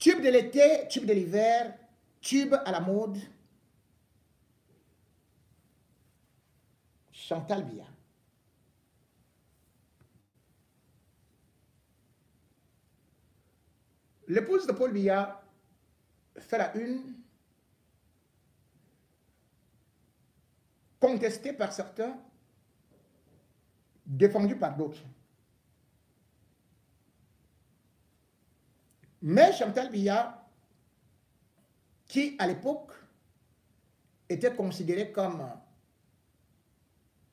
Tube de l'été, tube de l'hiver, tube à la mode. Chantal Biya. L'épouse de Paul Biya fait la une, contestée par certains, défendue par d'autres. Mais Chantal Biya, qui à l'époque était considérée comme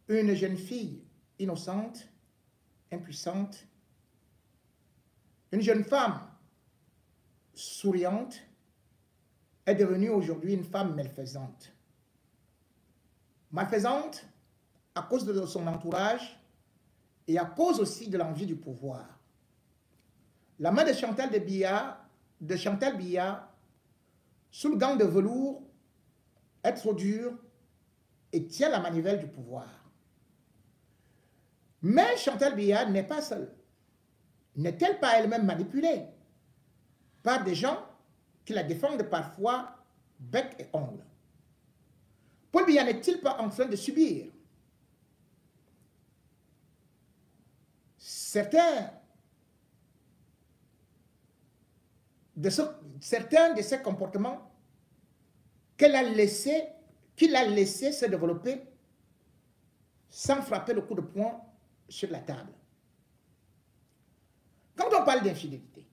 une jeune fille innocente, impuissante, une jeune femme souriante, est devenue aujourd'hui une femme malfaisante. Malfaisante à cause de son entourage et à cause aussi de l'envie du pouvoir. La main de Chantal Biya, sous le gant de velours, est trop dure et tient la manivelle du pouvoir. Mais Chantal Biya n'est pas seule. N'est-elle pas elle-même manipulée par des gens qui la défendent parfois bec et ongle? Paul Biya n'est-il pas en train de subir certains de ces comportements qu'il a laissé se développer sans frapper le coup de poing sur la table? Quand on parle d'infidélité,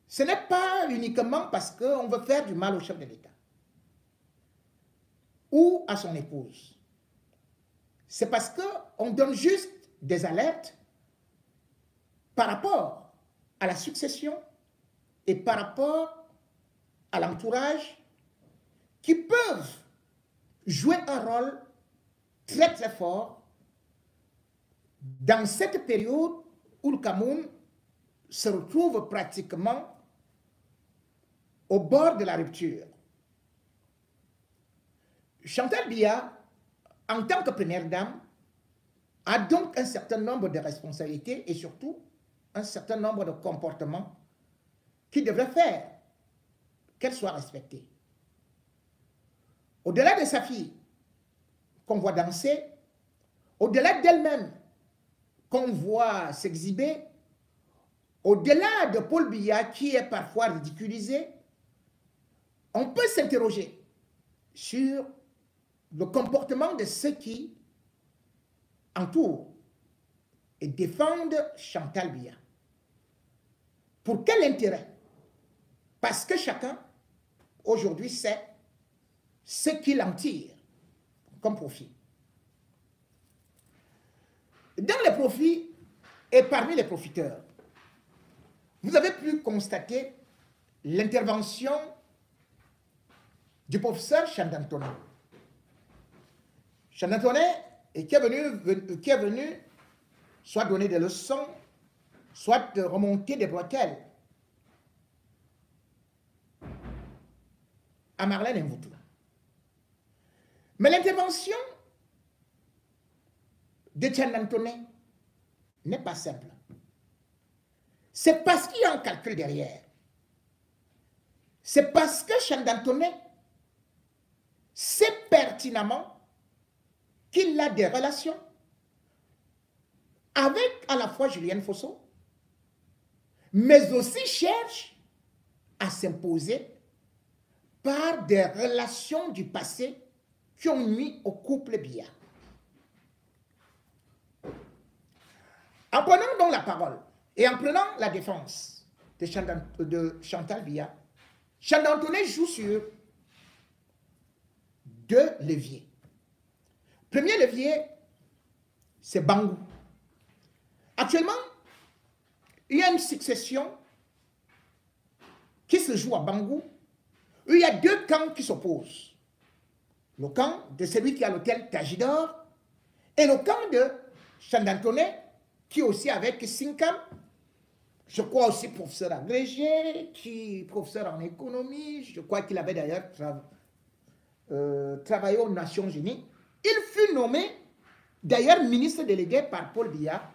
ce n'est pas uniquement parce qu'on veut faire du mal au chef de l'État ou à son épouse. C'est parce qu'on donne juste des alertes par rapport à la succession et par rapport à l'entourage qui peuvent jouer un rôle très très fort dans cette période où le Cameroun se retrouve pratiquement au bord de la rupture. Chantal Biya, en tant que première dame, a donc un certain nombre de responsabilités et surtout un certain nombre de comportements qui devraient faire qu'elle soit respectée. Au-delà de sa fille qu'on voit danser, au-delà d'elle-même qu'on voit s'exhiber, au-delà de Paul Biya qui est parfois ridiculisé, on peut s'interroger sur le comportement de ceux qui entourent et défendent Chantal Biya. Pour quel intérêt? Parce que chacun, aujourd'hui, sait ce qu'il en tire comme profit. Dans les profits et parmi les profiteurs, vous avez pu constater l'intervention du professeur Chandantoné. Chandantoné qui est venu soit donner des leçons, soit de remonter des bretelles à Marlène Mvutu. Mais l'intervention de Chandantoné n'est pas simple. C'est parce qu'il y a un calcul derrière. C'est parce que Chandantoné sait pertinemment qu'il a des relations avec à la fois Julienne Fosso, mais aussi cherche à s'imposer par des relations du passé qui ont nuit au couple Biya. En prenant donc la parole et en prenant la défense de Chantal Biya, Chandantoné joue sur deux leviers. Premier levier, c'est Bangou. Actuellement, il y a une succession qui se joue à Bangou, où il y a deux camps qui s'opposent. Le camp de celui qui a l'hôtel Tajidor et le camp de Chandantoné, qui est aussi avec Sinkam, je crois aussi professeur agrégé, qui professeur en économie, je crois qu'il avait d'ailleurs travaillé aux Nations Unies. Il fut nommé d'ailleurs ministre délégué par Paul Biya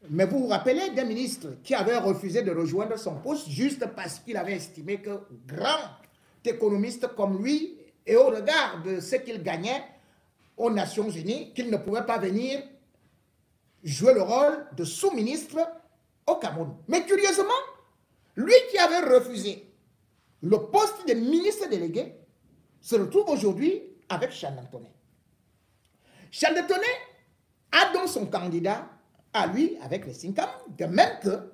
Mais vous vous rappelez d'un ministre qui avait refusé de rejoindre son poste juste parce qu'il avait estimé que grand économiste comme lui, et au regard de ce qu'il gagnait aux Nations Unies, qu'il ne pouvait pas venir jouer le rôle de sous-ministre au Cameroun. Mais curieusement, lui qui avait refusé le poste de ministre délégué se retrouve aujourd'hui avec Charles Tonnet. Charles Tonnet a donc son candidat à lui avec les Sinkam, de même que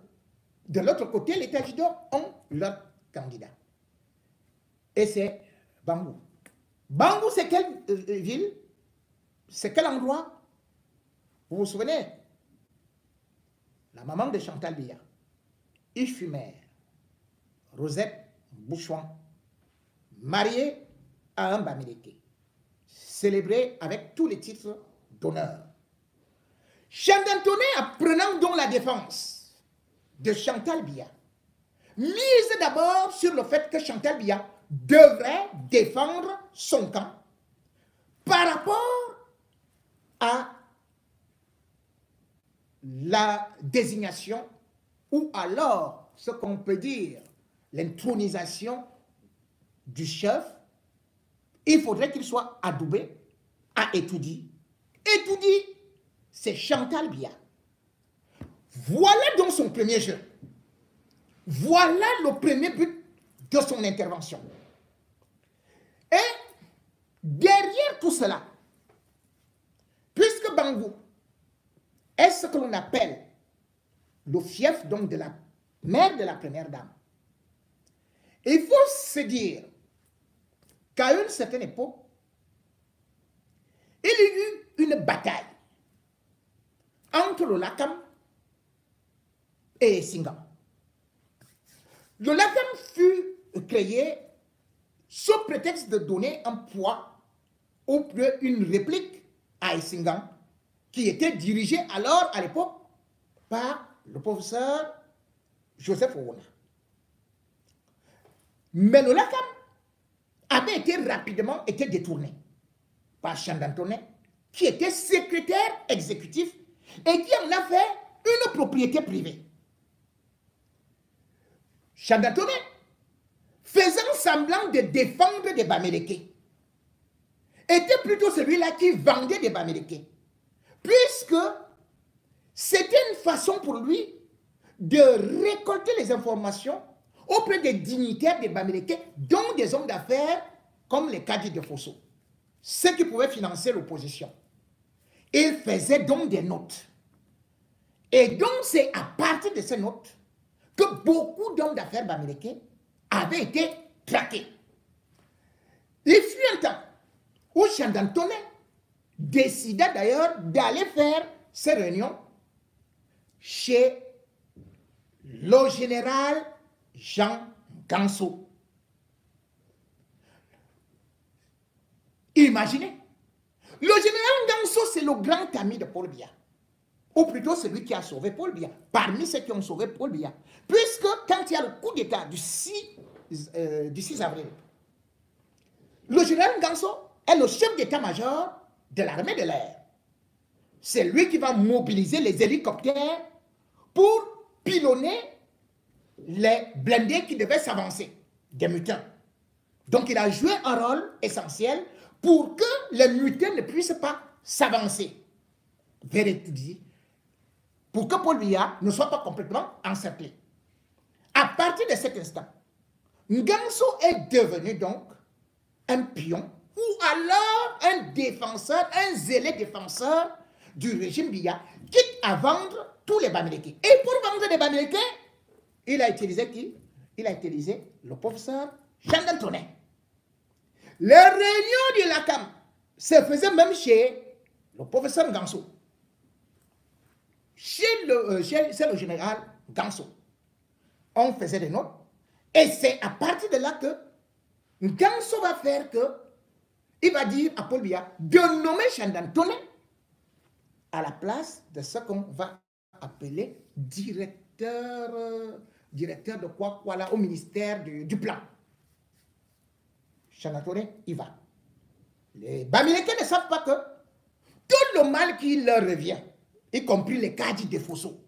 de l'autre côté, les Tajidor ont leur candidat. Et c'est Bangou. Bangou, c'est quelle ville? C'est quel endroit? Vous vous souvenez? La maman de Chantal Biya, Ifumer, Rosette Bouchouan, mariée à un Bamileke, célébrée avec tous les titres d'honneur. Chantal Tonnet, apprenant donc la défense de Chantal Biya, mise d'abord sur le fait que Chantal Biya devrait défendre son camp par rapport à la désignation ou alors ce qu'on peut dire l'intronisation du chef. Il faudrait qu'il soit adoubé à Etoudi. Etoudi, c'est Chantal Biya. Voilà donc son premier jeu. Voilà le premier but de son intervention. Et derrière tout cela, puisque Bangou est ce que l'on appelle le fief donc de la mère de la première dame, il faut se dire qu'à une certaine époque, il y a eu une bataille entre le Lakam et Singam. Le Lakam fut créé sous prétexte de donner un poids ou une réplique à Essingam, qui était dirigé alors, à l'époque, par le professeur Joseph Owona. Mais le Lakam avait été rapidement détourné par Chantal Tonnet, qui était secrétaire exécutif et qui en a fait une propriété privée. Chantal Tonnet, faisant semblant de défendre des Bamileke, était plutôt celui-là qui vendait des Bamileke, puisque c'était une façon pour lui de récolter les informations auprès des dignitaires des Bamileke, dont des hommes d'affaires comme les Kadi de Fosso, ceux qui pouvaient financer l'opposition. Il faisait donc des notes. Et donc c'est à partir de ces notes que beaucoup d'hommes d'affaires Bamileke avaient été traqués. Il fut un temps où Chantal Tonnet décida d'ailleurs d'aller faire ses réunions chez le général Jean Ganso. Imaginez, le général Ganso, c'est le grand ami de Paul Biya, ou plutôt celui qui a sauvé Paul Biya, parmi ceux qui ont sauvé Paul Biya. Puisque quand il y a le coup d'État du 6 avril, le général Ganso est le chef d'état-major de l'armée de l'air. C'est lui qui va mobiliser les hélicoptères pour pilonner les blindés qui devaient s'avancer, des mutins. Donc il a joué un rôle essentiel pour que les mutins ne puissent pas s'avancer vers Etoudi, pour que Paul Biya ne soit pas complètement encerclé. À partir de cet instant, Ganso est devenu donc un pion ou alors un défenseur, un zélé défenseur du régime Biya, quitte à vendre tous les Bamileke. Et pour vendre les Bamileke, il a utilisé qui? Il a utilisé le professeur Chantal Tonnet. Les réunions du Lakam se faisaient même chez le professeur Ganso. C'est le général Ganso. On faisait des notes. Et c'est à partir de là que Ganso va faire que il va dire à Paul Biya de nommer Chantal Tonnet à la place de ce qu'on va appeler directeur de quoi là, au ministère du plan. Chantal Tonnet, il va. Les Bamileke ne savent pas que tout le mal qui leur revient, y compris les Kadi de Fosso,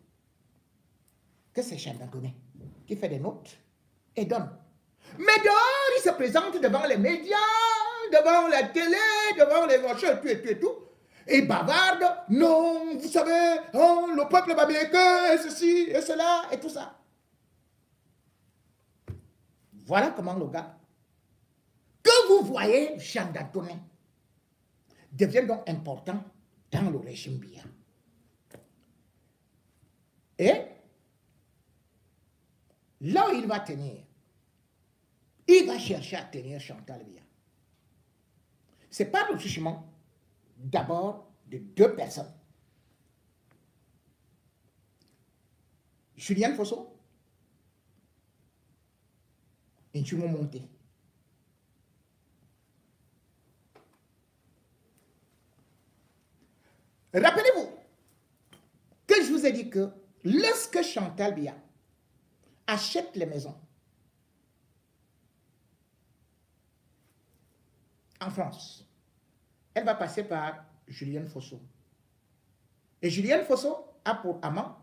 que c'est Chandantoné qui fait des notes et donne. Mais dehors, il se présente devant les médias, devant la télé, devant les machins, tout et tout. Et bavarde, non, vous savez, oh, le peuple américain, et ceci, et cela, et tout ça. Voilà comment le gars, que vous voyez, Chandantoné, devient donc important dans le régime Biya. Et là où il va tenir, il va chercher à tenir Chantal Biya. C'est pas le jugement d'abord de deux personnes. Julienne Fosso et Njoumo Monté. Rappelez-vous que je vous ai dit que lorsque Chantal Biya achète les maisons en France, elle va passer par Julienne Fosso. Et Julienne Fosso a pour amant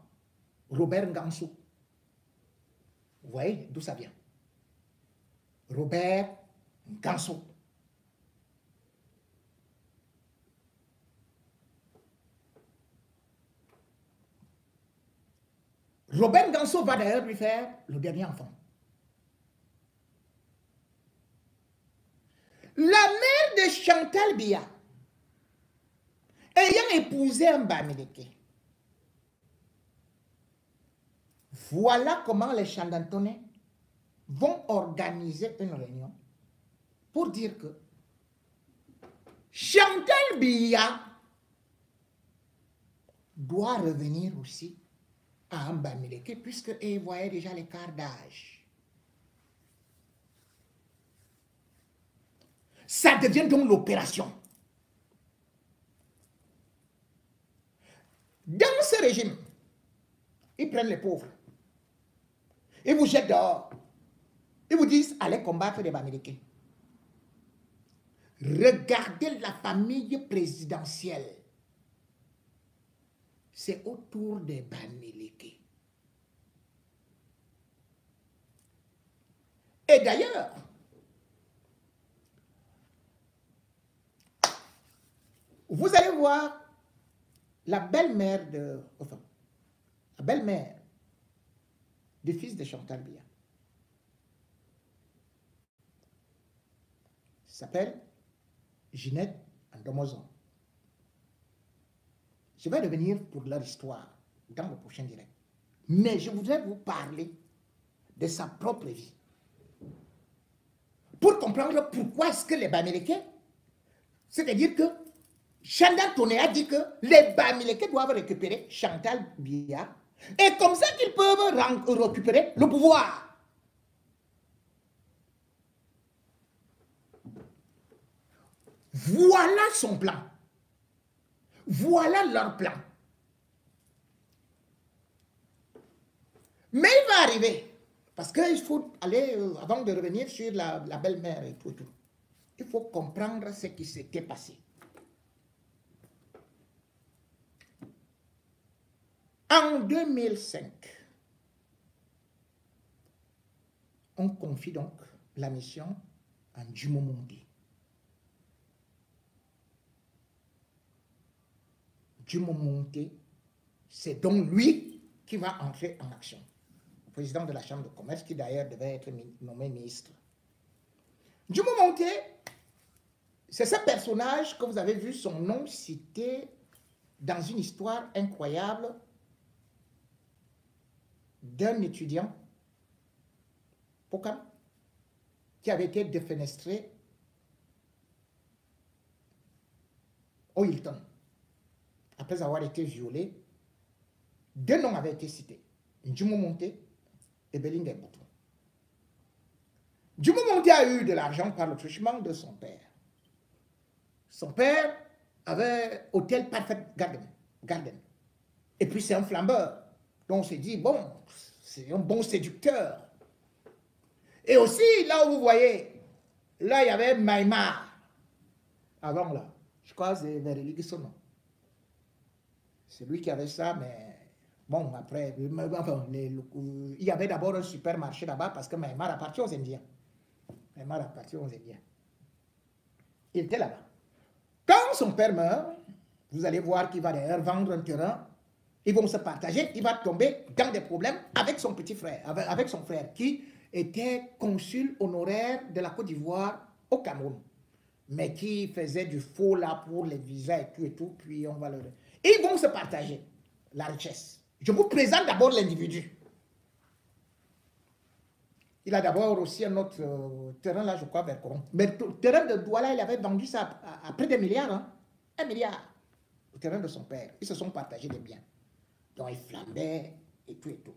Robert Ngansou. Vous voyez d'où ça vient? Robert Ngansou. Robert Ngansou va d'ailleurs lui faire le dernier enfant. La mère de Chantal Biya, ayant épousé un Bamileke, voilà comment les Chandantonais vont organiser une réunion pour dire que Chantal Biya doit revenir aussi à un Bamileke, puisque ils voyaient déjà l'écart d'âge. Ça devient donc l'opération. Dans ce régime, ils prennent les pauvres. Ils vous jettent dehors. Ils vous disent, allez combattre les Bamileke. Regardez la famille présidentielle. C'est autour des Bamileke. Et d'ailleurs, vous allez voir la belle-mère du fils de Chantal Biya. S'appelle Ginette Ndomozon. Je vais revenir pour leur histoire dans le prochain direct. Mais je voudrais vous parler de sa propre vie. Pour comprendre pourquoi est-ce que les Bamileke, c'est-à-dire que Chandantoné a dit que les Bamileke doivent récupérer Chantal Biya et comme ça qu'ils peuvent récupérer le pouvoir. Voilà son plan. Voilà leur plan. Mais il va arriver, parce qu'il faut aller, avant de revenir sur la belle-mère et tout, il faut comprendre ce qui s'était passé. En 2005, on confie donc la mission à Njoumo Monté. Njoumo Monté, c'est donc lui qui va entrer en action. Le président de la Chambre de commerce, qui d'ailleurs devait être nommé ministre. Njoumo Monté, c'est ce personnage que vous avez vu son nom cité dans une histoire incroyable d'un étudiant, Pokam, qui avait été défenestré au Hilton. Après avoir été violé, deux noms avaient été cités, Njoumo Monté et Belinda Boutou. Njoumo Monté a eu de l'argent par le truchement de son père. Son père avait Hôtel Perfect Garden. Et puis c'est un flambeur. Donc on s'est dit, bon, c'est un bon séducteur. Et aussi, là où vous voyez, là il y avait Maïma. Avant là, je crois que c'est Verily Sono. C'est lui qui avait ça, mais Bon, après, enfin, il y avait d'abord un supermarché là-bas parce que Myanmar appartient aux Indiens. Myanmar appartient aux Indiens. Il était là-bas. Quand son père meurt, vous allez voir qu'il va d'ailleurs vendre un terrain. Ils vont se partager. Il va tomber dans des problèmes avec son petit frère, avec son frère, qui était consul honoraire de la Côte d'Ivoire au Cameroun, mais qui faisait du faux là pour les visas et tout, puis on va le... Ils vont se partager la richesse. Je vous présente d'abord l'individu. Il a d'abord aussi un autre terrain là, je crois, vers Coron. Mais le terrain de Douala, il avait vendu ça à près d'1 milliard. Hein? 1 milliard. Le terrain de son père. Ils se sont partagés des biens. Donc ils flambaient et tout et tout.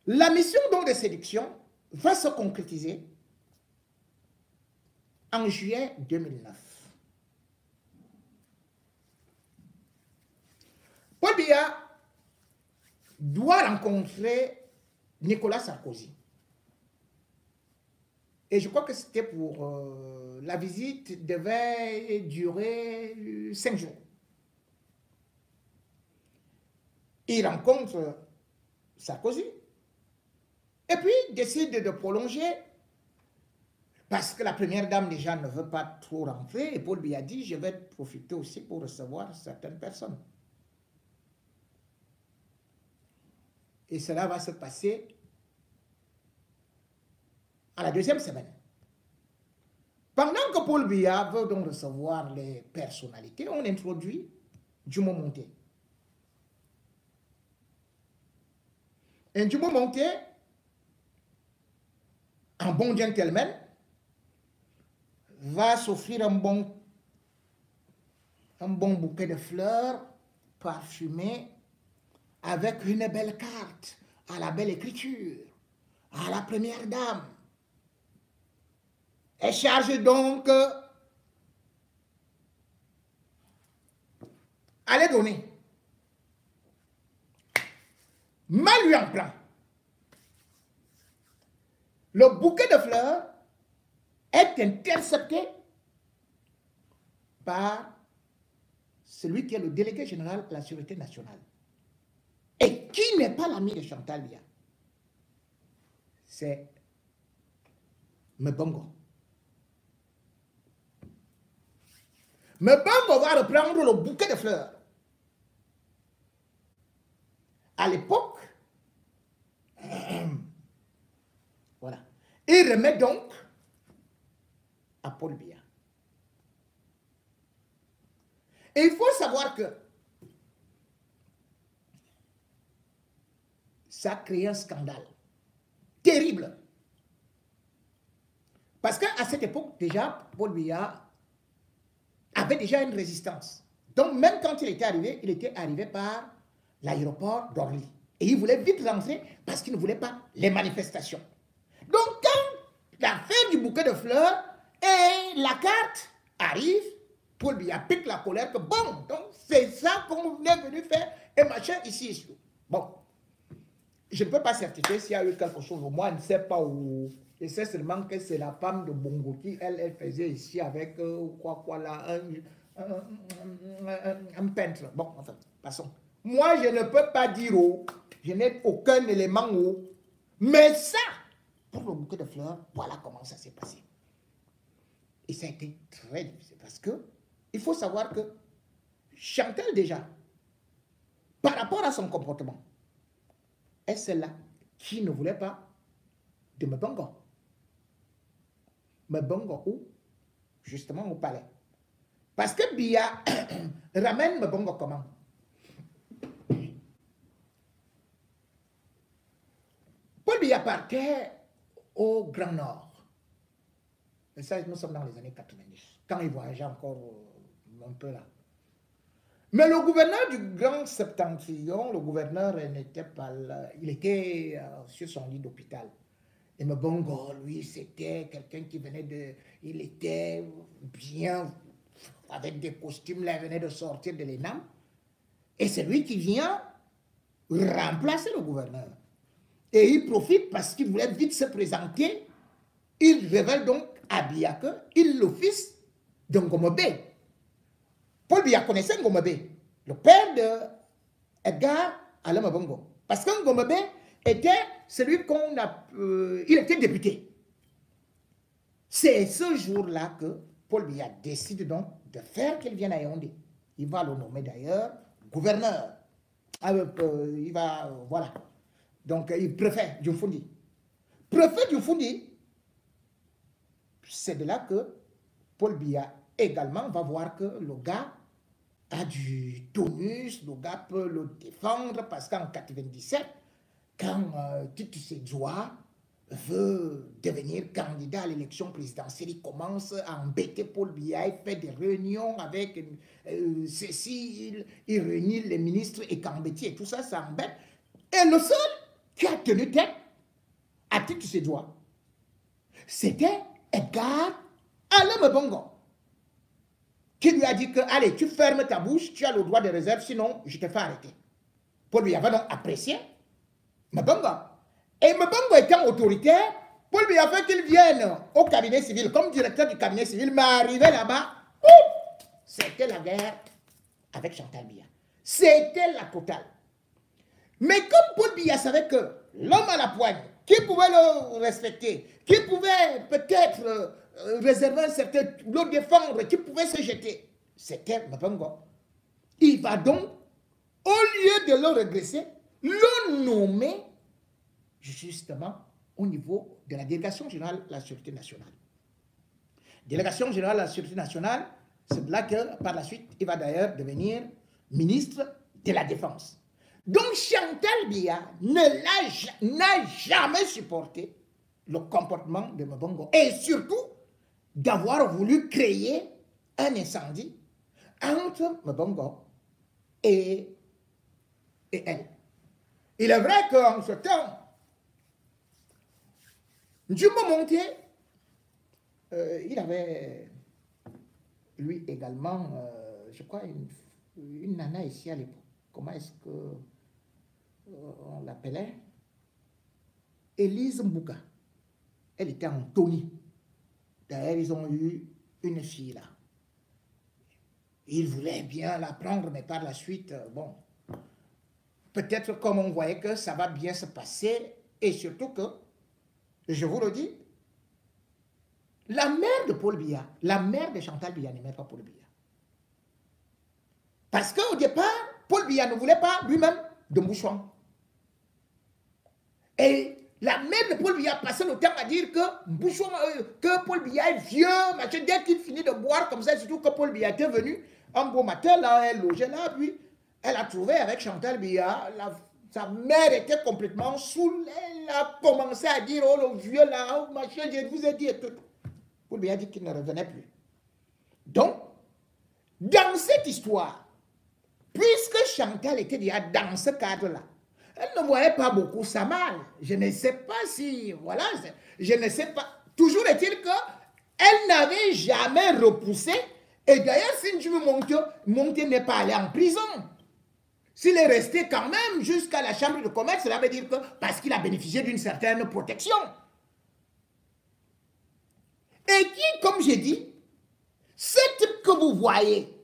La mission donc de séduction va se concrétiser en juillet 2009. Paul Biya doit rencontrer Nicolas Sarkozy. Et je crois que c'était pour... la visite devait durer 5 jours. Il rencontre Sarkozy. Et puis, décide de prolonger. Parce que la première dame déjà ne veut pas trop rentrer. Et Paul Biya dit, je vais profiter aussi pour recevoir certaines personnes. Et cela va se passer à la 2e semaine. Pendant que Paul Biya veut donc recevoir les personnalités, on introduit Djumo Monté. Et Djumo Monté, un bon gentleman, va s'offrir un bon bouquet de fleurs parfumées avec une belle carte à la belle écriture, à la première dame. Elle charge donc à les donner. Mal lui en prend. Le bouquet de fleurs est intercepté par celui qui est le délégué général de la Sûreté nationale. Et qui n'est pas l'ami de Chantal Biya? C'est Mbongo. Mbongo va reprendre le bouquet de fleurs. À l'époque, voilà. Il remet donc à Paul Biya. Et il faut savoir que ça a créé un scandale terrible. Parce qu'à cette époque, déjà, Paul Biya avait déjà une résistance. Donc, même quand il était arrivé par l'aéroport d'Orly. Et il voulait vite rentrer parce qu'il ne voulait pas les manifestations. Donc, quand l'affaire du bouquet de fleurs et la carte arrive, Paul Biya pique la colère que bon, donc c'est ça qu'on est venu faire et machin ici. Bon, je ne peux pas certifier s'il y a eu quelque chose. Moi, je ne sais pas où. Je sais seulement que c'est la femme de Bongo qui, elle faisait ici avec un peintre. Bon, enfin, passons. Moi, je ne peux pas dire où. Je n'ai aucun élément où. Mais ça, pour le bouquet de fleurs, voilà comment ça s'est passé. Et ça a été très difficile parce que il faut savoir que Chantal, déjà, par rapport à son comportement, est celle-là qui ne voulait pas de Mbongo. Mbongo où? Justement au palais. Parce que Biya ramène Mbongo comment? Paul Biya partait au Grand Nord. Et ça, nous sommes dans les années 90, quand il voyageait encore un peu là. Mais le gouverneur du Grand Septentrion, le gouverneur n'était pas là, il était sur son lit d'hôpital. Et Mbongo, lui, c'était quelqu'un qui venait de... Il était bien, avec des costumes, là, il venait de sortir de l'ENAM. Et c'est lui qui vient remplacer le gouverneur. Et il profite parce qu'il voulait vite se présenter. Il révèle donc à Biya qu'il est le fils de Ngomebe. Paul Biya connaissait Ngomebe, le père Edgar Alain Bongo. Parce que Ngombe était celui qu'on a... il était député. C'est ce jour-là que Paul Biya décide donc de faire qu'il vienne à Yaoundé. Il va le nommer d'ailleurs gouverneur. Il va... voilà. Donc, il préfet du Fundi. Préfet du Fundi, c'est de là que Paul Biya également va voir que le gars a du tonus, le gars peut le défendre parce qu'en 97, quand Titu Sédjoua veut devenir candidat à l'élection présidentielle, il commence à embêter Paul Biya, il fait des réunions avec Cécile, il réunit les ministres et Kambeti et tout ça, ça embête. Et le seul qui a tenu tête à Titu Sédjoua, c'était Edgar Alain Bongo, qui lui a dit que, allez, tu fermes ta bouche, tu as le droit de réserve, sinon je te fais arrêter. Paul Biya va donc apprécier Mbongo. Et Mbongo étant autoritaire, Paul Biya fait qu'il vienne au cabinet civil, comme directeur du cabinet civil, mais arrivé là-bas, c'était la guerre avec Chantal Biya. C'était la totale. Mais comme Paul Biya savait que l'homme à la poigne, qui pouvait le respecter, qui pouvait peut-être réserver un certain, le défendre, qui pouvait se jeter, c'était Mbongo. Il va donc, au lieu de le regresser, le nommer justement au niveau de la délégation générale de la Sûreté nationale. Délégation générale de la Sûreté nationale, c'est de là que par la suite, il va d'ailleurs devenir ministre de la Défense. Donc Chantal Biya n'a jamais supporté le comportement de Mbongo et surtout d'avoir voulu créer un incendie entre Mbongo et elle. Il est vrai qu'en ce temps, Njumbo Monté, il avait, lui également, je crois, une nana ici à l'époque. Comment est-ce que on l'appelait? Élise Mbouka. Elle était en Tony. D'ailleurs, ils ont eu une fille là. Ils voulaient bien la prendre, mais par la suite, bon, peut-être comme on voyait que ça va bien se passer, et surtout que, je vous le dis, la mère de Paul Biya, la mère de Chantal Biya n'aimait pas Paul Biya. Parce qu'au départ, Paul Biya ne voulait pas lui-même de Mbouchouan. Et la mère de Paul Biya passait le temps à dire que Paul Biya est vieux, machin, dès qu'il finit de boire comme ça, surtout que Paul Biya était venu un beau matin, là, elle logeait là, puis elle a trouvé avec Chantal Biya, sa mère était complètement saoule, elle a commencé à dire, oh le vieux là, oh, machin, je vous ai dit et tout. Paul Biya dit qu'il ne revenait plus. Donc, dans cette histoire, puisque Chantal était déjà dans ce cadre-là, elle ne voyait pas beaucoup ça mal. Je ne sais pas si, voilà, je ne sais pas. Toujours est-il qu'elle n'avait jamais repoussé. Et d'ailleurs, si tu veux monter n'est pas allé en prison. S'il est resté quand même jusqu'à la chambre de commerce, cela veut dire que parce qu'il a bénéficié d'une certaine protection. Et qui, comme j'ai dit, ce type que vous voyez,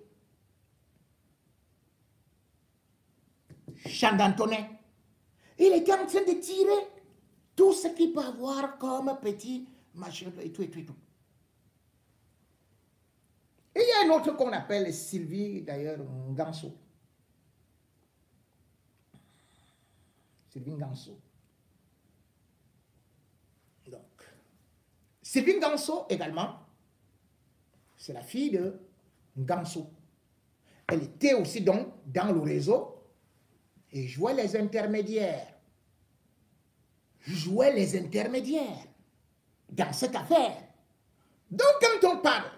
Chandantonnet, il était en train de tirer tout ce qu'il peut avoir comme petit machin et tout et tout et tout. Et il y a un autre qu'on appelle Sylvie, d'ailleurs, Nganso. Sylvie Nganso. Donc, Sylvie Nganso également, c'est la fille de Nganso. Elle était aussi donc dans le réseau et jouait les intermédiaires. Jouait les intermédiaires dans cette affaire. Donc, quand on parle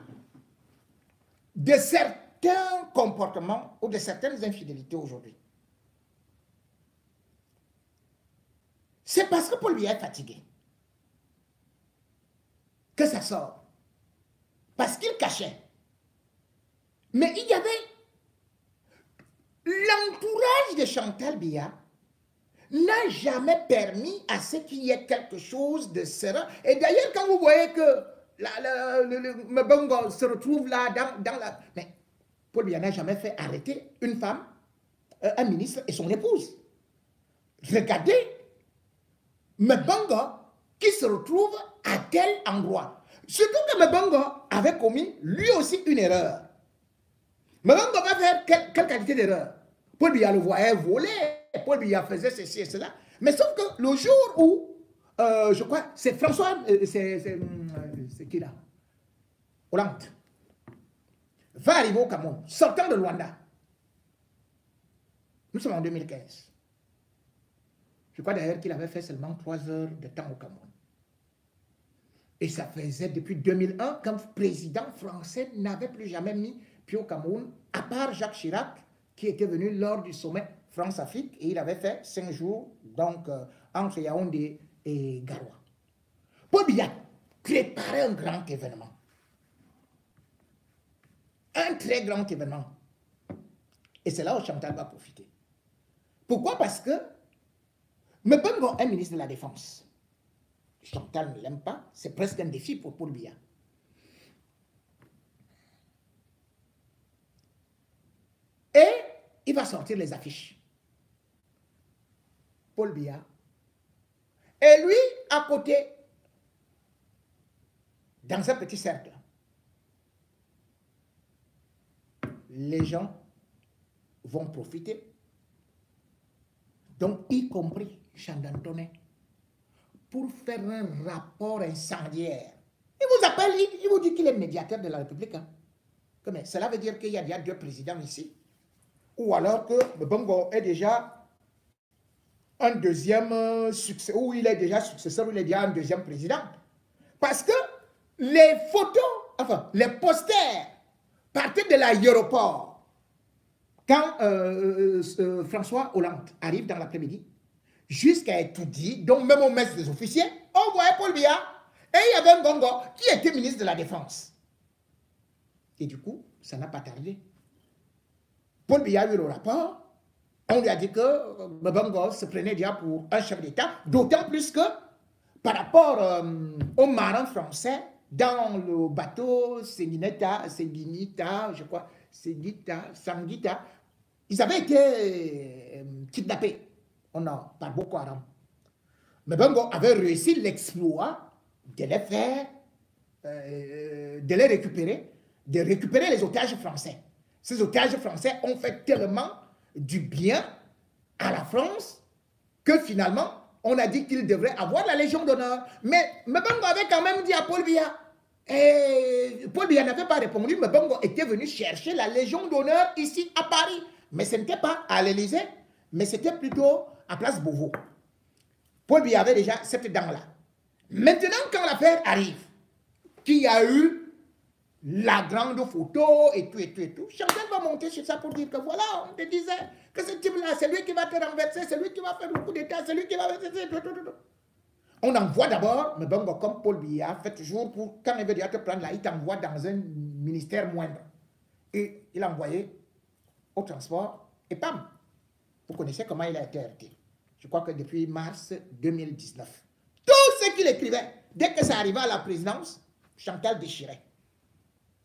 de certains comportements ou de certaines infidélités aujourd'hui, c'est parce que Paul Biya est fatigué que ça sort. Parce qu'il cachait. Mais il y avait l'entourage de Chantal Biya n'a jamais permis à ce qu'il y ait quelque chose de serein. Et d'ailleurs, quand vous voyez que Mbongo se retrouve là dans la... Mais Paul Biya n'a jamais fait arrêter une femme un ministre et son épouse. Regardez Mbongo qui se retrouve à tel endroit. Surtout que Mbongo avait commis lui aussi une erreur. Mbongo va faire quelle qualité d'erreur? Paul Biya le voyait voler, Paul Biya faisait ceci et cela. Mais sauf que le jour où, je crois, c'est François, c'est qui là? Hollande va arriver au Cameroun, sortant de Luanda. Nous sommes en 2015. Je crois d'ailleurs qu'il avait fait seulement 3 heures de temps au Cameroun. Et ça faisait depuis 2001 qu'un président français n'avait plus jamais mis pied au Cameroun, à part Jacques Chirac, qui était venu lors du sommet France-Afrique, et il avait fait 5 jours, donc entre Yaoundé et Garoua. Paul Biya préparait un grand événement. Un très grand événement. Et c'est là où Chantal va profiter. Pourquoi? Parce que Mbongo est ministre de la Défense. Chantal ne l'aime pas, c'est presque un défi pour Paul Biya. Et il va sortir les affiches. Paul Biya. Et lui, à côté, dans un petit cercle, les gens vont profiter. Donc, y compris Chandantoné, pour faire un rapport incendiaire. Il vous appelle, il vous dit qu'il est médiateur de la République. Hein. Mais cela veut dire qu'il y a déjà 2 présidents ici. Ou alors que Mbongo est déjà un deuxième succès, ou il est déjà successeur, ou il est déjà un deuxième président. Parce que les photos, enfin, les posters partaient de l'aéroport. Quand François Hollande arrive dans l'après-midi, jusqu'à Etoudi, donc même au mess des officiers, on voyait Paul Biya, et il y avait Mbongo qui était ministre de la Défense. Et du coup, ça n'a pas tardé. Paul Biya a eu le rapport, on lui a dit que Mbongo se prenait déjà pour un chef d'État, d'autant plus que par rapport aux marins français, dans le bateau Sanguinita, je crois, Sanguita, ils avaient été kidnappés par Boko Haram. Mais Mbongo avait réussi l'exploit de les faire, de les récupérer, de récupérer les otages français. Ces otages français ont fait tellement du bien à la France que finalement, on a dit qu'il devrait avoir la Légion d'honneur. Mais Mbongo avait quand même dit à Paul Biya. Et Paul Biya n'avait pas répondu. Mbongo était venu chercher la Légion d'honneur ici à Paris. Mais ce n'était pas à l'Élysée, mais c'était plutôt à Place Beauvau. Paul Biya avait déjà cette dent-là. Maintenant, quand l'affaire arrive, qu'il y a eu la grande photo et tout, Chantal va monter sur ça pour dire que voilà, on te disait que ce type-là, c'est lui qui va te renverser, c'est lui qui va faire le coup d'État, c'est lui qui va... On envoie d'abord, mais bon, comme Paul Biya fait toujours pour, quand il veut déjà te prendre là, il t'envoie dans un ministère moindre. Et il a envoyé au transport, et pam, vous connaissez comment il a été arrêté. Je crois que depuis mars 2019. Tout ce qu'il écrivait, dès que ça arrivait à la présidence, Chantal déchirait.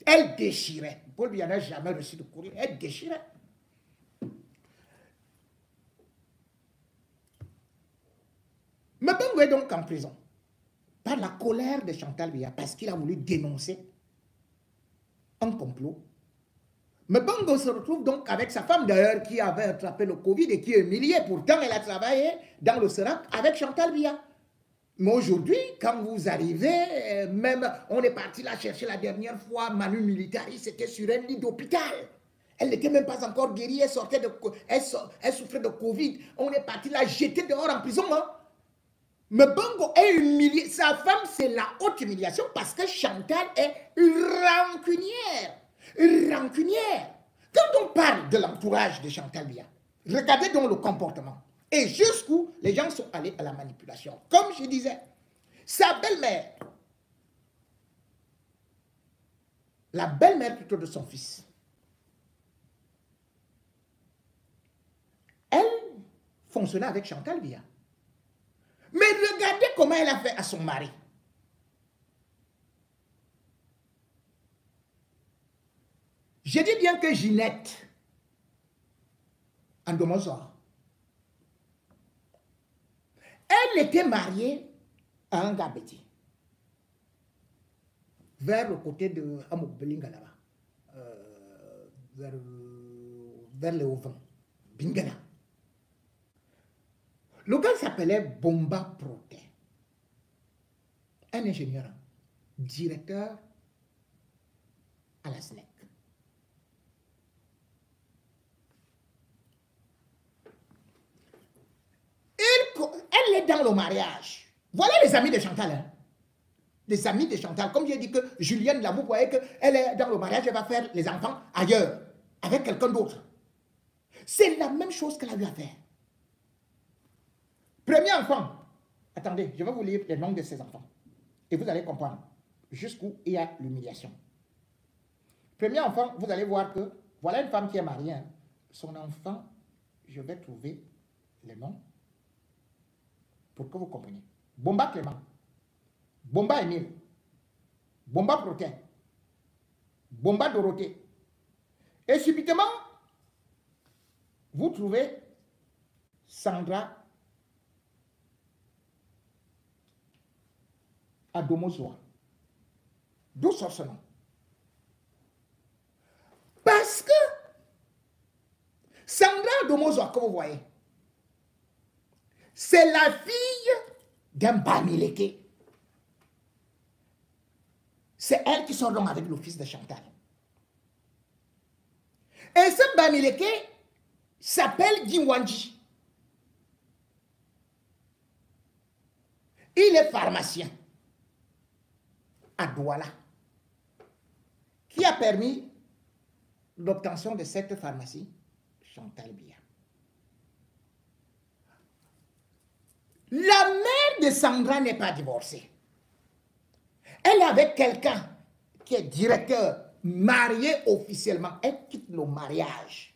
Elle déchirait. Paul Biya n'a jamais reçu de courrier. Elle déchirait. Mbongo est donc en prison par la colère de Chantal Biya parce qu'il a voulu dénoncer un complot. Mbongo se retrouve donc avec sa femme d'ailleurs qui avait attrapé le Covid et qui est humiliée. Pourtant, elle a travaillé dans le Serac avec Chantal Biya. Mais aujourd'hui, quand vous arrivez, même, on est parti la chercher la dernière fois, Manu Militari, c'était sur un lit d'hôpital. Elle n'était même pas encore guérie, elle souffrait de Covid. On est parti la jeter dehors en prison. Hein. Mais Mbongo est humilié. Sa femme, c'est la haute humiliation parce que Chantal est rancunière. Rancunière. Quand on parle de l'entourage de Chantal Biya, regardez donc le comportement. Et jusqu'où les gens sont allés à la manipulation. Comme je disais, sa belle-mère, la belle-mère plutôt de son fils, elle fonctionnait avec Chantal Biya. Mais regardez comment elle a fait à son mari. Je dis bien que Ginette en Domozoa. Elle était mariée à un gars petit. Vers le côté de Amokbelinga là-bas. Vers le Haut-Vent. Bingala. Le gars s'appelait Bomba Proté. Un ingénieur, directeur à la SNEC. Elle est dans le mariage. Voilà les amis de Chantal. Hein. Les amis de Chantal. Comme j'ai dit que Julienne, là, vous voyez qu'elle est dans le mariage, elle va faire les enfants ailleurs, avec quelqu'un d'autre. C'est la même chose qu'elle a eu à faire. Premier enfant. Attendez, je vais vous lire les noms de ces enfants. Et vous allez comprendre jusqu'où il y a l'humiliation. Premier enfant, vous allez voir que voilà une femme qui est mariée. Hein. Son enfant, je vais trouver les noms pour que vous compreniez. Bomba Clément, Bomba Émile, Bomba Proté, Bomba Dorothée. Et subitement, vous trouvez Sandra Adomozoa. D'où sort ce nom? Parce que Sandra Adomozoa, que vous voyez, c'est la fille d'un Bamileke. C'est elle qui sort donc avec le fils de Chantal. Et ce Bamileke s'appelle Giwanji. Il est pharmacien à Douala, qui a permis l'obtention de cette pharmacie, Chantal Biya. La mère de Sandra n'est pas divorcée. Elle est avec quelqu'un qui est directeur, marié officiellement. Elle quitte le mariage.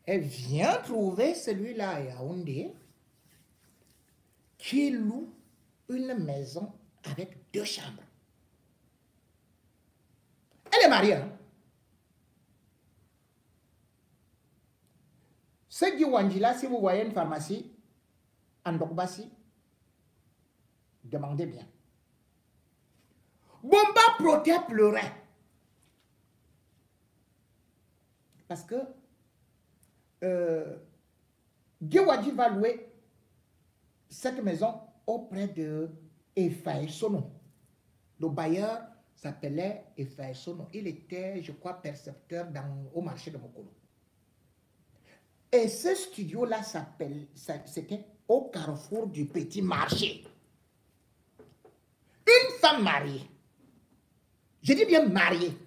Elle vient trouver celui-là à Yaoundé qui loue une maison avec 2 chambres. Elle est mariée. Hein? Ce Giwanji-là, si vous voyez une pharmacie en Dogbassi, demandez bien. Bomba Proté pleurait. Parce que Giwanji va louer cette maison auprès de Efae Sono. Le bailleur s'appelait Efae Sono. Il était, je crois, percepteur au marché de Mokolo. Et ce studio-là c'était au carrefour du petit marché. Une femme mariée. Je dis bien mariée.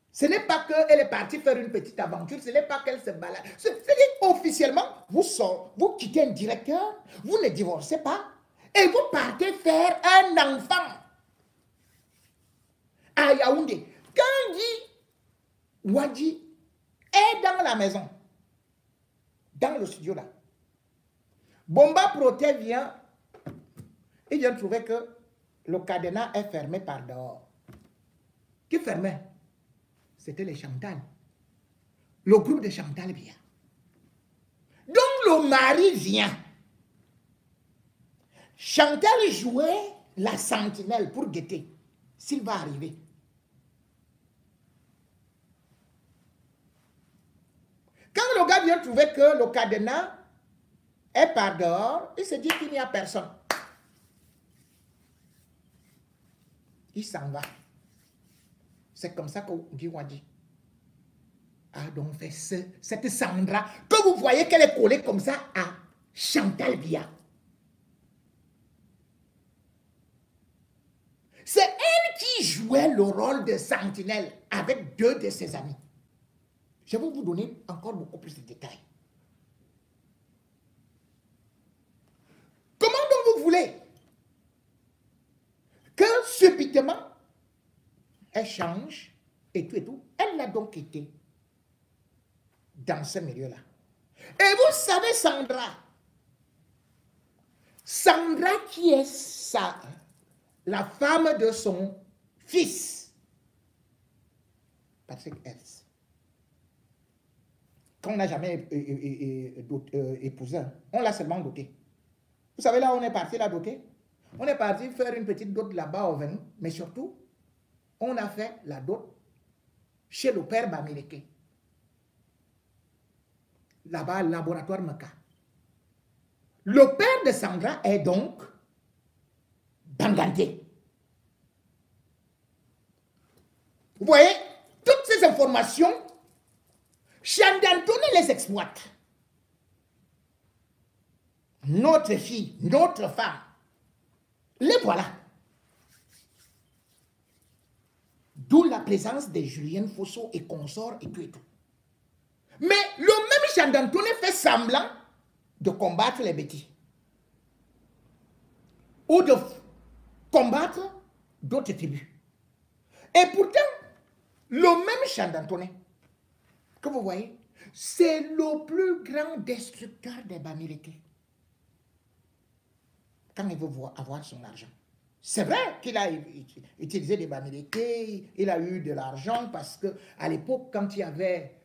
Ce n'est pas qu'elle est partie faire une petite aventure, ce n'est pas qu'elle se balade. C'est-à-dire officiellement, vous quittez un directeur, vous ne divorcez pas, et vous partez faire un enfant à Yaoundé. Quand Wadi est dans la maison, dans le studio là, Bomba Proté vient, il vient trouver que le cadenas est fermé par dehors. Qui fermait? C'était les Chantal. Le groupe de Chantal vient. Donc le mari vient. Chantal jouait la sentinelle pour guetter s'il va arriver. Quand le gars vient trouver que le cadenas est par dehors, il se dit qu'il n'y a personne. Il s'en va. C'est comme ça que Giwanji a donc fait cette Sandra, que vous voyez qu'elle est collée comme ça à Chantal Biya. C'est elle qui jouait le rôle de sentinelle avec 2 de ses amis. Je vais vous donner encore beaucoup plus de détails. Comment donc vous voulez que subitement elle change et tout. Elle a donc été dans ce milieu-là. Et vous savez Sandra qui est la femme de son fils, Patrick Hers. qu'on n'a jamais épousé. On l'a seulement doté. Vous savez, là, on est parti la doter. On est parti faire une petite dot là-bas au vin, mais surtout, on a fait la dot chez le père Bamileke. Là-bas, laboratoire Maka. Le père de Sandra est donc Banganté. Vous voyez, toutes ces informations, Chandantone les exploite. Notre fille, notre femme, les voilà. D'où la présence de Julienne Fosso et consorts et tout et tout. Mais le même Chandantone fait semblant de combattre les bêtis. Ou de combattre d'autres tribus. Et pourtant, le même Chandantone, que vous voyez, c'est le plus grand destructeur des Bamileke. Quand il veut avoir son argent. C'est vrai qu'il a utilisé des Bamileke, il a eu de l'argent parce qu'à l'époque, quand il y avait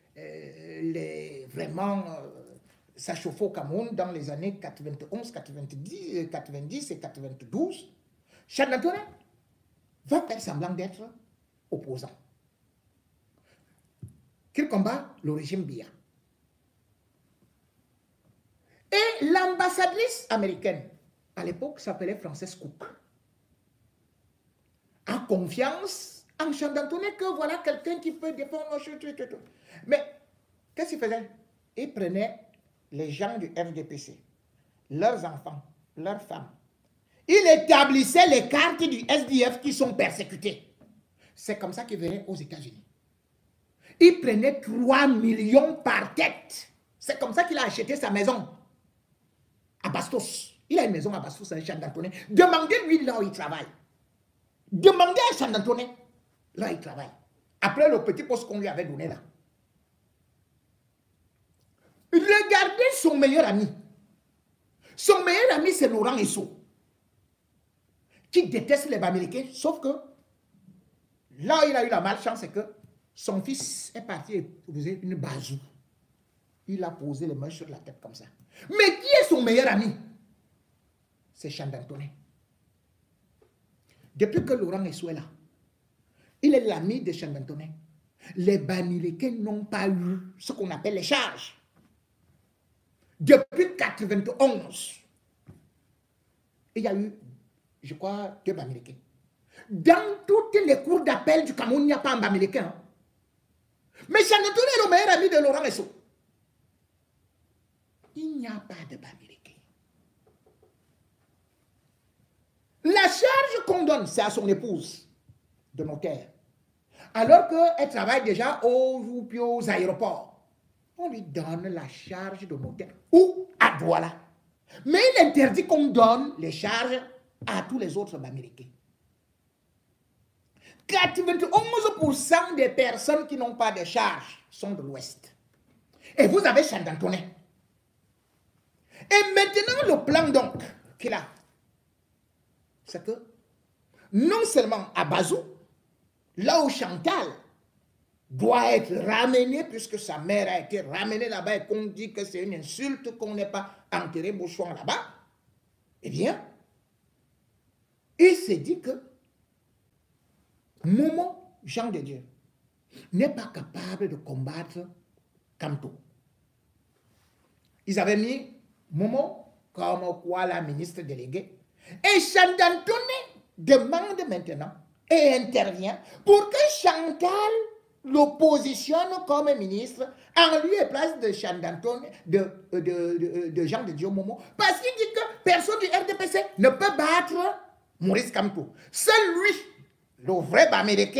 ça chauffait au Cameroun dans les années 91, 90 et 92, Chandantone va faire semblant d'être opposant. Qu'il combat le régime Biya. Et l'ambassadrice américaine, à l'époque, s'appelait Frances Cook, a confiance en Chandantone que voilà quelqu'un qui peut défendre nos choses. Mais qu'est-ce qu'il faisait? Il prenait les gens du FDPC, leurs enfants, leurs femmes. Il établissait les cartes du SDF qui sont persécutés. C'est comme ça qu'il venait aux États-Unis. Il prenait 3 millions par tête. C'est comme ça qu'il a acheté sa maison à Bastos. Il a une maison à Bastos, à Chandantone. Demandez-lui là où il travaille. Demandez à Chandantone là où il travaille. Après le petit poste qu'on lui avait donné là. Regardez son meilleur ami. Son meilleur ami, c'est Laurent Esso, qui déteste les Bamileke, sauf que là où il a eu la malchance, c'est que son fils est parti épouser une bazou. Il a posé les mains sur la tête comme ça. Mais qui est son meilleur ami? C'est Chandantone. Depuis que Laurent Esso est là, il est l'ami de Chandantone. Les Bamileke n'ont pas eu ce qu'on appelle les charges. Depuis 91, il y a eu, je crois, 2 Bamileke. Dans toutes les cours d'appel du Cameroun, il n'y a pas un Bamileke. Hein? Mais Chandantone est le meilleur ami de Laurent Esso. Il n'y a pas de Bamileke. La charge qu'on donne, c'est à son épouse de notaire. Alors qu'elle travaille déjà aux aéroports. On lui donne la charge de notaire ou à Douala. Mais il interdit qu'on donne les charges à tous les autres Bamileke. 91% des personnes qui n'ont pas de charges sont de l'Ouest. Et vous avez Chandantone. Et maintenant, le plan donc qu'il a, c'est que non seulement à Bazou, là où Chantal doit être ramenée, puisque sa mère a été ramenée là-bas et qu'on dit que c'est une insulte qu'on n'ait pas enterré Bouchon là-bas, eh bien, il s'est dit que Momo, Jean de Dieu, n'est pas capable de combattre Kamto. Ils avaient mis Momo comme quoi la ministre déléguée. Et Chandantone demande maintenant et intervient pour que Chantal le positionne comme ministre en lieu et place de Chandantone, de Jean de Dieu Momo, parce qu'il dit que personne du RDPC ne peut battre Maurice Kamto. Seul lui, le vrai Bamileke,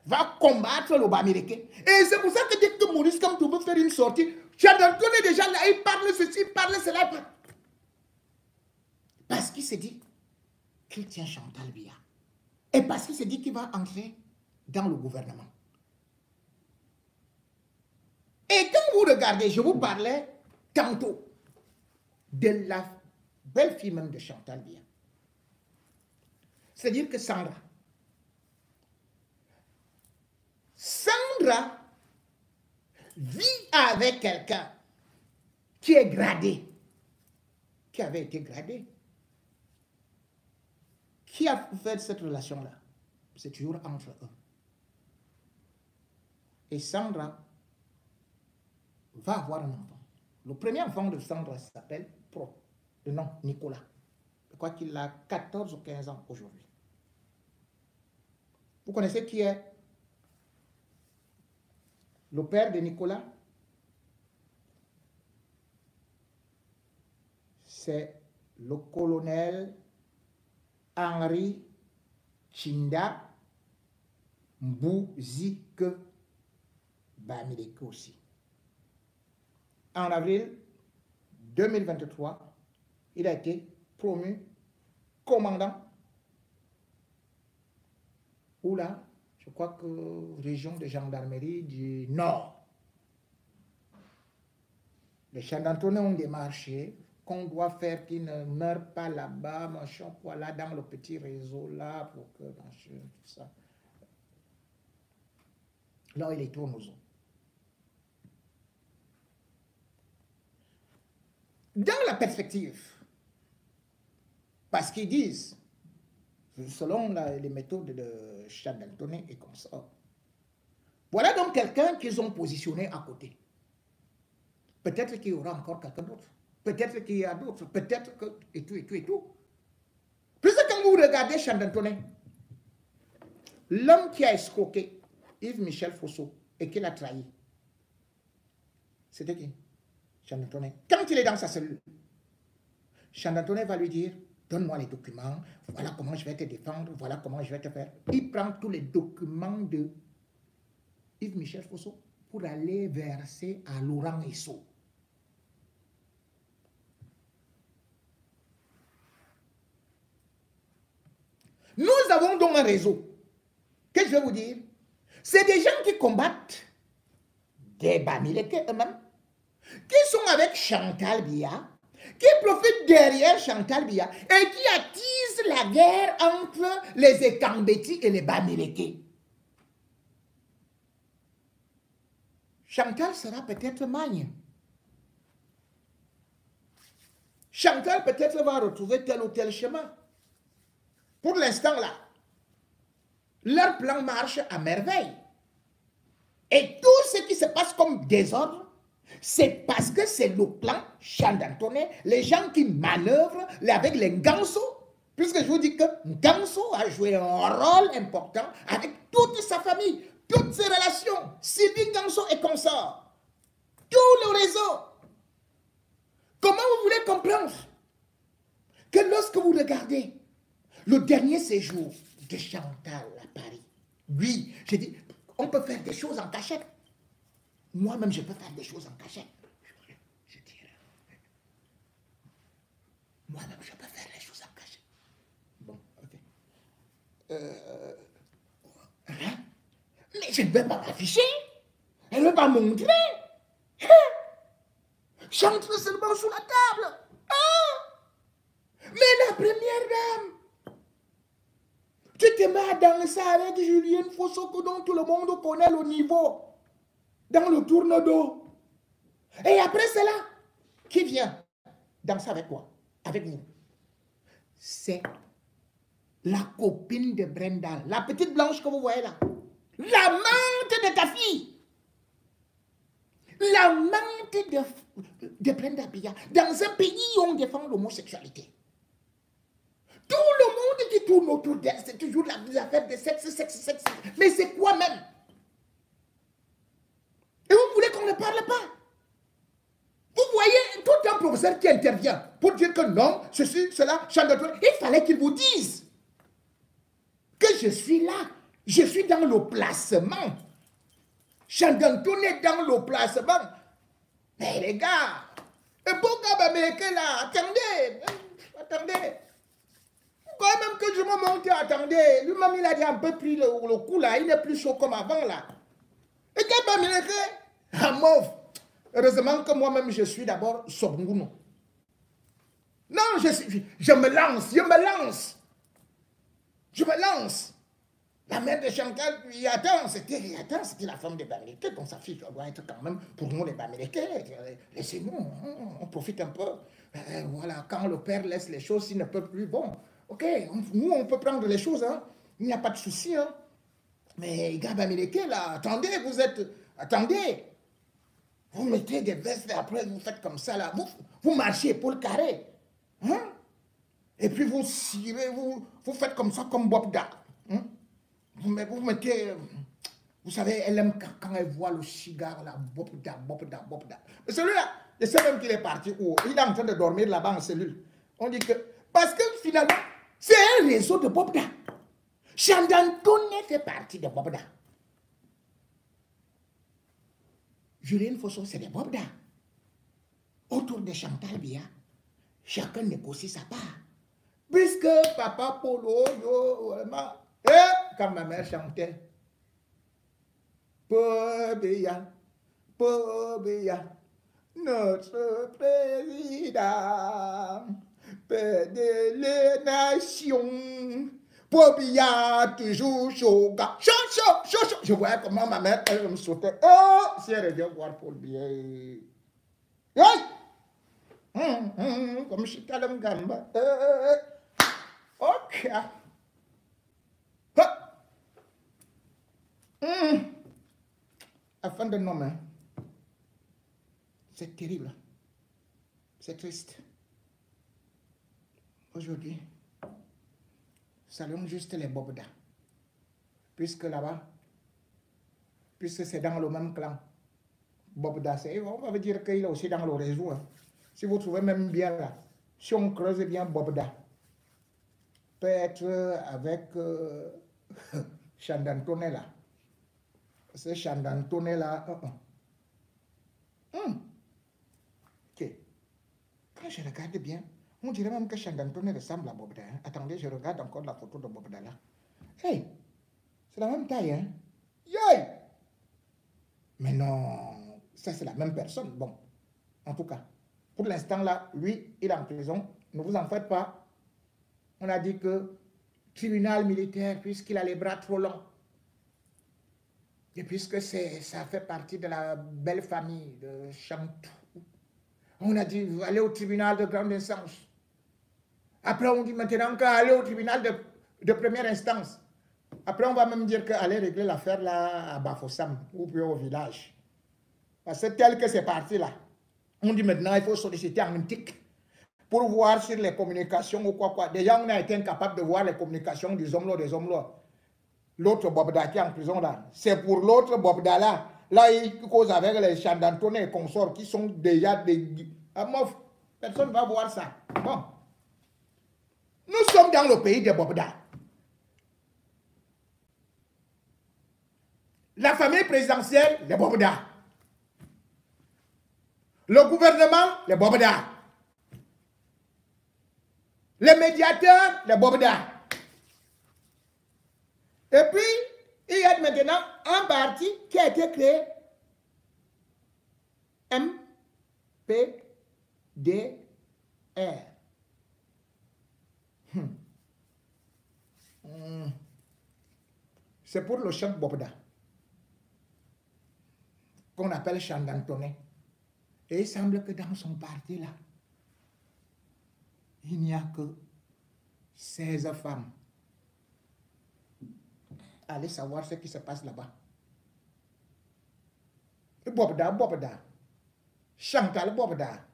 va combattre le Bamileke. Et c'est pour ça que dès que Maurice Kamto veut faire une sortie, Chandantone est déjà là, il parle ceci, il parle cela. Parce qu'il s'est dit qu'il tient Chantal Biya. Et parce qu'il s'est dit qu'il va entrer dans le gouvernement. Et quand vous regardez, je vous parlais tantôt de la belle fille même de Chantal Biya. C'est-à-dire que Sandra vit avec quelqu'un qui est gradé, qui avait été gradé, qui a fait cette relation-là? C'est toujours entre eux. Et Sandra va avoir un enfant. Le premier enfant de Sandra s'appelle Pro, le nom Nicolas. Je crois qu'il a 14 ou 15 ans aujourd'hui. Vous connaissez qui est le père de Nicolas? C'est le colonel Henri Chinda Mbouzike Bamileke aussi. En avril 2023, il a été promu commandant. Ou là, je crois que région de gendarmerie du Nord. Les Chandantonnais ont démarché qu'on doit faire qu'ils ne meurent pas là-bas, machin, voilà, dans le petit réseau là, pour que, machin, tout ça. Là, il est tourne aux eaux. Dans la perspective, parce qu'ils disent, selon les méthodes de Chandantonnais et comme ça, voilà donc quelqu'un qu'ils ont positionné à côté. Peut-être qu'il y aura encore quelqu'un d'autre. Peut-être qu'il y a d'autres. Peut-être que... Et tout, et tout, et tout. Plus quand vous regardez Chandantonnais, l'homme qui a escroqué Yves-Michel Fosso et qui l'a trahi, c'était qui? Chandantonnais. Quand il est dans sa cellule, Chandantonnais va lui dire, donne-moi les documents, voilà comment je vais te défendre, voilà comment je vais te faire. Il prend tous les documents de Yves-Michel Fosso pour aller verser à Laurent Esso. Nous avons donc un réseau. Qu'est-ce que je vais vous dire? C'est des gens qui combattent des Bamileke eux-mêmes, qui sont avec Chantal Biya, qui profitent derrière Chantal Biya et qui attisent la guerre entre les Ekambeti et les Bamileke. Chantal sera peut-être magne. Chantal peut-être va retrouver tel ou tel chemin. Pour l'instant là, leur plan marche à merveille. Et tout ce qui se passe comme désordre, c'est parce que c'est le plan Chandantonnais, les gens qui manœuvrent avec les Nganso, puisque je vous dis que Nganso a joué un rôle important avec toute sa famille, toutes ses relations, Sylvie Nganso et consorts, tout le réseau. Comment vous voulez comprendre que lorsque vous regardez le dernier séjour de Chantal à Paris, oui, j'ai dit, on peut faire des choses en cachette. Moi-même, je peux faire des choses en cachette. Je dirais. Moi-même, je peux faire les choses en cachette. Bon, ok. Hein? Mais je ne vais pas m'afficher. Elle ne veut pas montrer. Chante seulement sous la table. Ah! Mais la première dame, tu te mets à danser avec Julienne Fosso, dont tout le monde connaît le niveau, dans le tourne-dos. Et après cela, qui vient danser avec quoi? Avec vous. C'est la copine de Brenda, la petite blanche que vous voyez là. L'amante de ta fille. L'amante de Brenda Biya. Dans un pays où on défend l'homosexualité. Tout le monde qui tourne autour d'elle, c'est toujours l'affaire de sexe, sexe, sexe. Mais c'est quoi même? Et vous voulez qu'on ne parle pas? Vous voyez, tout un professeur qui intervient pour dire que non, ceci, cela, Chandantonnais, il fallait qu'il vous dise que je suis là, je suis dans le placement. Chandantonnais dans le placement. Mais les gars, et pourquoi Bamileke là, attendez. Quand même que je me monte, attendez, lui-même il a dit un peu pris le coup là, il n'est plus chaud comme avant là. Et quand Bamileke, ah mauve. Heureusement que moi-même, je suis d'abord Sobunguno. Non, je me lance. La mère de Chantal, c'était la femme de Bamileke, donc sa fille doit être quand même, pour nous les Bamileke, laissez-nous, on profite un peu. Voilà, quand le père laisse les choses, s'il ne peut plus, bon, ok, nous on peut prendre les choses, hein, il n'y a pas de souci, hein. Mais les gars Bamileke, là, attendez, vous mettez des vestes et après vous faites comme ça, là, vous marchez pour le carré, hein, et puis vous cirez, vous faites comme ça, comme Bob Da, hein? Vous mettez, vous savez, elle aime quand elle voit le cigare là, bopda. Mais celui-là, je sais même qu'il est parti où il est en train de dormir là-bas en cellule. On dit que, parce que finalement, c'est un réseau de bopda. Chandantone fait partie de bopda. Julienne Fosso, c'est des bopda. Autour de Chantal Biya, chacun négocie sa part. Puisque papa Polo, quand ma mère chantait, Pobia, notre président, père de la nation, Pobia, toujours chaud, chaud. Je voyais comment ma mère, elle me sautait. Oh, si elle revient voir Paul Biya. Comme je suis calme, gamba. Ok. Afin de nommer, c'est terrible, c'est triste. Aujourd'hui, saluons juste les Bobda, puisque là-bas, puisque c'est dans le même clan, Bobda, on va dire qu'il est aussi dans le réseau. Hein. Si vous trouvez même bien là, si on creuse bien Bobda, peut être avec Chandantone là. C'est Chandantone là. Ok. Quand je regarde bien, on dirait même que Chandantone ressemble à Bobda. Hein. Attendez, je regarde encore la photo de Bobda là. Hey, c'est la même taille, hein? Yay! Mais non, ça c'est la même personne. Bon, en tout cas, pour l'instant là, lui, il est en prison. Ne vous en faites pas. On a dit que tribunal militaire, puisqu'il a les bras trop longs. Et puisque ça fait partie de la belle famille de Chantou. On a dit, allez au tribunal de grande instance. Après, on dit maintenant qu'aller au tribunal de première instance. Après, on va même dire qu'aller régler l'affaire là à Bafoussam ou puis au village. Parce que tel que c'est parti là, on dit maintenant il faut solliciter un tic pour voir sur les communications ou quoi. Déjà, on a été incapable de voir les communications des hommes là. L'autre Bobda qui est en prison là, c'est pour l'autre Bobda là. Là, il cause avec les Chandantone et consorts qui sont déjà des... Personne ne va voir ça. Bon. Nous sommes dans le pays des Bobda. La famille présidentielle, les Bobda. Le gouvernement, les Bobda. Les médiateurs, les Bobda. Et puis, il y a maintenant un parti qui a été créé, MPDR. C'est pour le chef Bobda, qu'on appelle Chandantone. Et il semble que dans son parti là, il n'y a que 16 femmes. Allez savoir ce qui se passe là-bas. Bobda, Chantal Bobda,